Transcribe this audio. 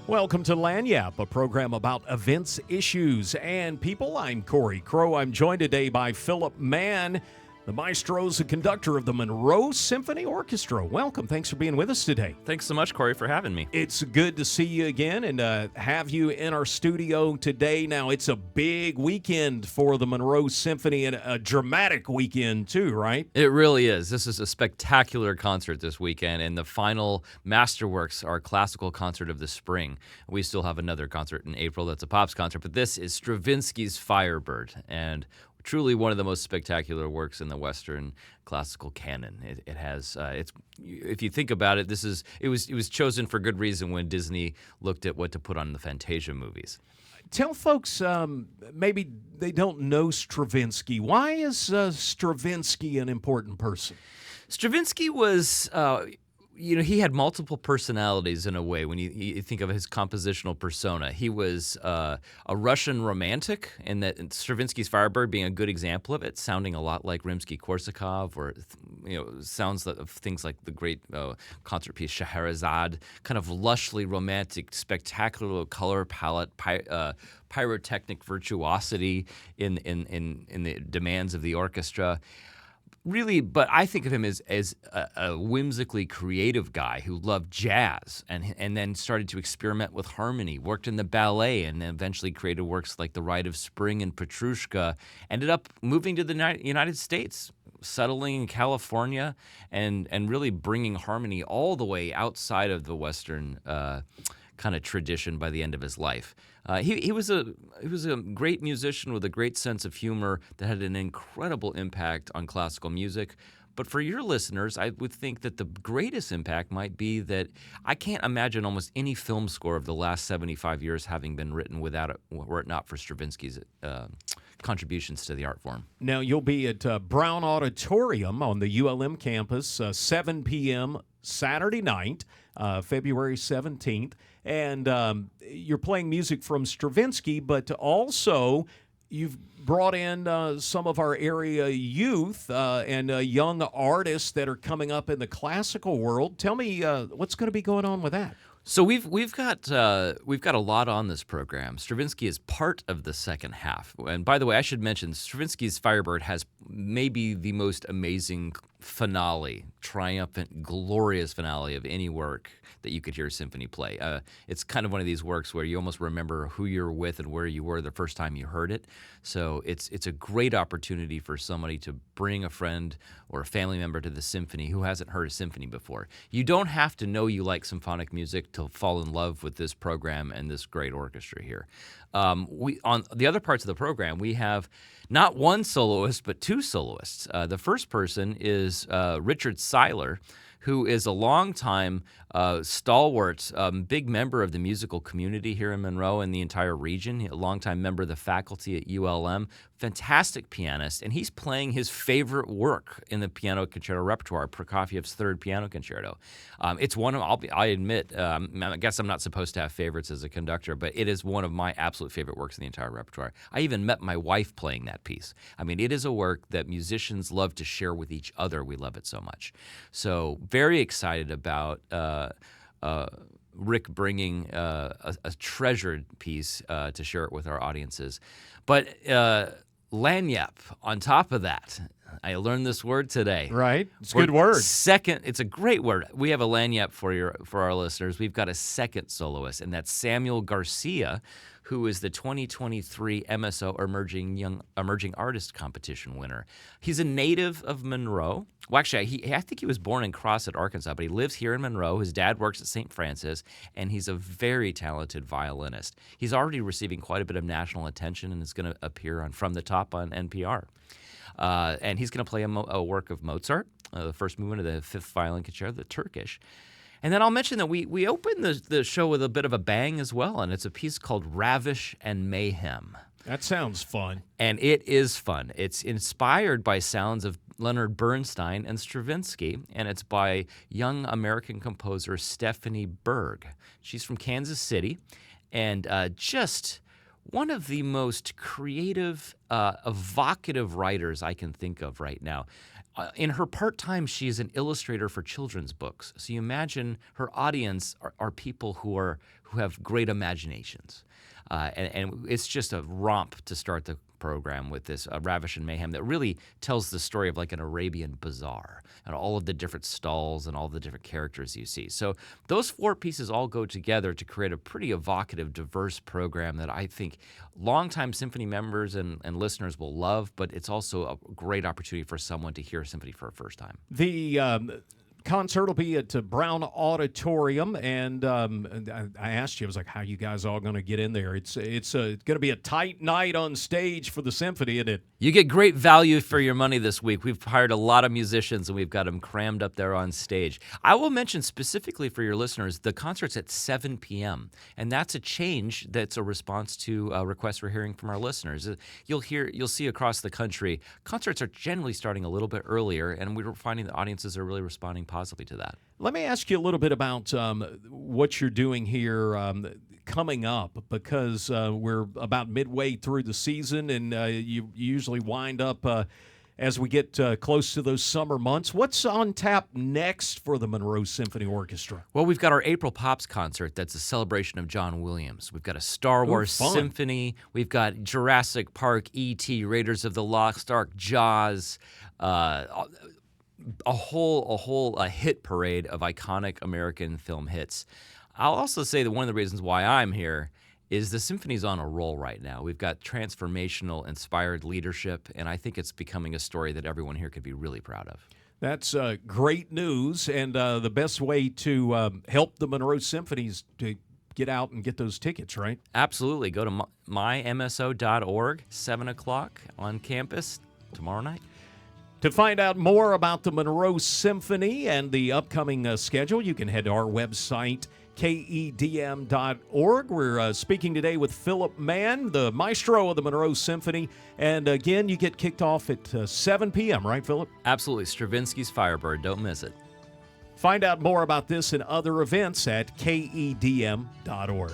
Welcome to Lagniappe, a program about events, issues, and people. I'm Cory Crowe. I'm joined today by Phillip Mann, the maestro's and conductor of the Monroe Symphony Orchestra. Welcome. Thanks for being with us today. Thanks so much, Cory, for having me. It's good to see you again and have you in our studio today. Now, it's a big weekend for the Monroe Symphony and a dramatic weekend too, right? It really is. This is a spectacular concert this weekend, and the final masterworks, our classical concert of the spring. We still have another concert in April that's a pops concert, but this is Stravinsky's Firebird, and truly one of the most spectacular works in the Western classical canon. It has, if you think about it, it was chosen for good reason when Disney looked at what to put on the Fantasia movies. Tell folks, maybe they don't know Stravinsky. Why is Stravinsky an important person? Stravinsky was... he had multiple personalities in a way when you think of his compositional persona. He was a Russian romantic, and that Stravinsky's Firebird being a good example of it, sounding a lot like Rimsky-Korsakov, or sounds of things like the great concert piece Scheherazade, kind of lushly romantic, spectacular color palette, pyrotechnic virtuosity in the demands of the orchestra. Really, but I think of him as a whimsically creative guy who loved jazz and then started to experiment with harmony, worked in the ballet, and then eventually created works like The Rite of Spring and Petrushka, ended up moving to the United States, settling in California, and really bringing harmony all the way outside of the Western kind of tradition by the end of his life. He was a great musician with a great sense of humor that had an incredible impact on classical music. But for your listeners, I would think that the greatest impact might be that I can't imagine almost any film score of the last 75 years having been written were it not for Stravinsky's contributions to the art form. Now, you'll be at Brown Auditorium on the ULM campus, 7 p.m. Saturday night, February 17th. And you're playing music from Stravinsky, but also you've brought in some of our area youth and young artists that are coming up in the classical world. Tell me what's going to be going on with that. So we've got a lot on this program. Stravinsky is part of the second half. And by the way, I should mention Stravinsky's Firebird has maybe the most amazing finale, triumphant, glorious finale of any work that you could hear a symphony play. It's kind of one of these works where you almost remember who you're with and where you were the first time you heard it. So it's a great opportunity for somebody to bring a friend or a family member to the symphony who hasn't heard a symphony before. You don't have to know you like symphonic music to fall in love with this program and this great orchestra here. On the other parts of the program, we have not one soloist, but two soloists. The first person is Richard Seiler, who is a longtime stalwart, big member of the musical community here in Monroe and the entire region, a longtime member of the faculty at ULM, fantastic pianist, and he's playing his favorite work in the piano concerto repertoire, Prokofiev's Third Piano Concerto. It's one of, I admit, I guess I'm not supposed to have favorites as a conductor, but it is one of my absolute favorite works in the entire repertoire. I even met my wife playing that piece. I mean, it is a work that musicians love to share with each other. We love it so much. So very excited about Rick bringing a treasured piece to share it with our audiences. But Lagniappe, on top of that, I learned this word today. Right. It's a good word. It's a great word. We have a Lagniappe for our listeners. We've got a second soloist, and that's Samuel Garcia, who is the 2023 MSO Emerging Artist Competition winner. He's a native of Monroe. Well, actually, I think he was born in Crosset, Arkansas, but he lives here in Monroe. His dad works at St. Francis, and he's a very talented violinist. He's already receiving quite a bit of national attention and is going to appear on From the Top on NPR. And he's going to play a work of Mozart, the first movement of the Fifth Violin Concerto, the Turkish. And then I'll mention that we opened the show with a bit of a bang as well, and it's a piece called Ravish and Mayhem. That sounds fun. And it is fun. It's inspired by sounds of Leonard Bernstein and Stravinsky, and it's by young American composer Stephanie Berg. She's from Kansas City, and just one of the most creative, evocative writers I can think of right now. In her part-time, she is an illustrator for children's books. So you imagine her audience are people who have great imaginations. And it's just a romp to start the program with this Ravish and Mayhem that really tells the story of like an Arabian bazaar and all of the different stalls and all the different characters you see. So those 4 pieces all go together to create a pretty evocative, diverse program that I think longtime symphony members and listeners will love, but it's also a great opportunity for someone to hear a symphony for a first time. The concert will be at Brown Auditorium, and I asked you, I was like, how you guys all going to get in there? It's going to be a tight night on stage for the symphony, isn't it? You get great value for your money this week. We've hired a lot of musicians, and we've got them crammed up there on stage. I will mention specifically for your listeners, the concert's at 7 p.m., and that's a change that's a response to requests we're hearing from our listeners. You'll see across the country, concerts are generally starting a little bit earlier, and we're finding the audiences are really responding positively to that. Let me ask you a little bit about what you're doing here coming up, because we're about midway through the season, and you usually wind up as we get close to those summer months. What's on tap next for the Monroe Symphony Orchestra? Well, we've got our April Pops concert. That's a celebration of John Williams. We've got a Star Wars Symphony. We've got Jurassic Park, E.T., Raiders of the Lost Ark, Jaws, a whole hit parade of iconic American film hits. I'll also say that one of the reasons why I'm here is the symphony's on a roll right now. We've got transformational, inspired leadership, and I think it's becoming a story that everyone here could be really proud of. That's great news, and the best way to help the Monroe Symphony is to get out and get those tickets, right? Absolutely. Go to mymso.org, 7 o'clock on campus tomorrow night. To find out more about the Monroe Symphony and the upcoming schedule, you can head to our website, KEDM.org. We're speaking today with Phillip Mann, the maestro of the Monroe Symphony. And again, you get kicked off at 7 p.m., right, Phillip? Absolutely. Stravinsky's Firebird. Don't miss it. Find out more about this and other events at KEDM.org.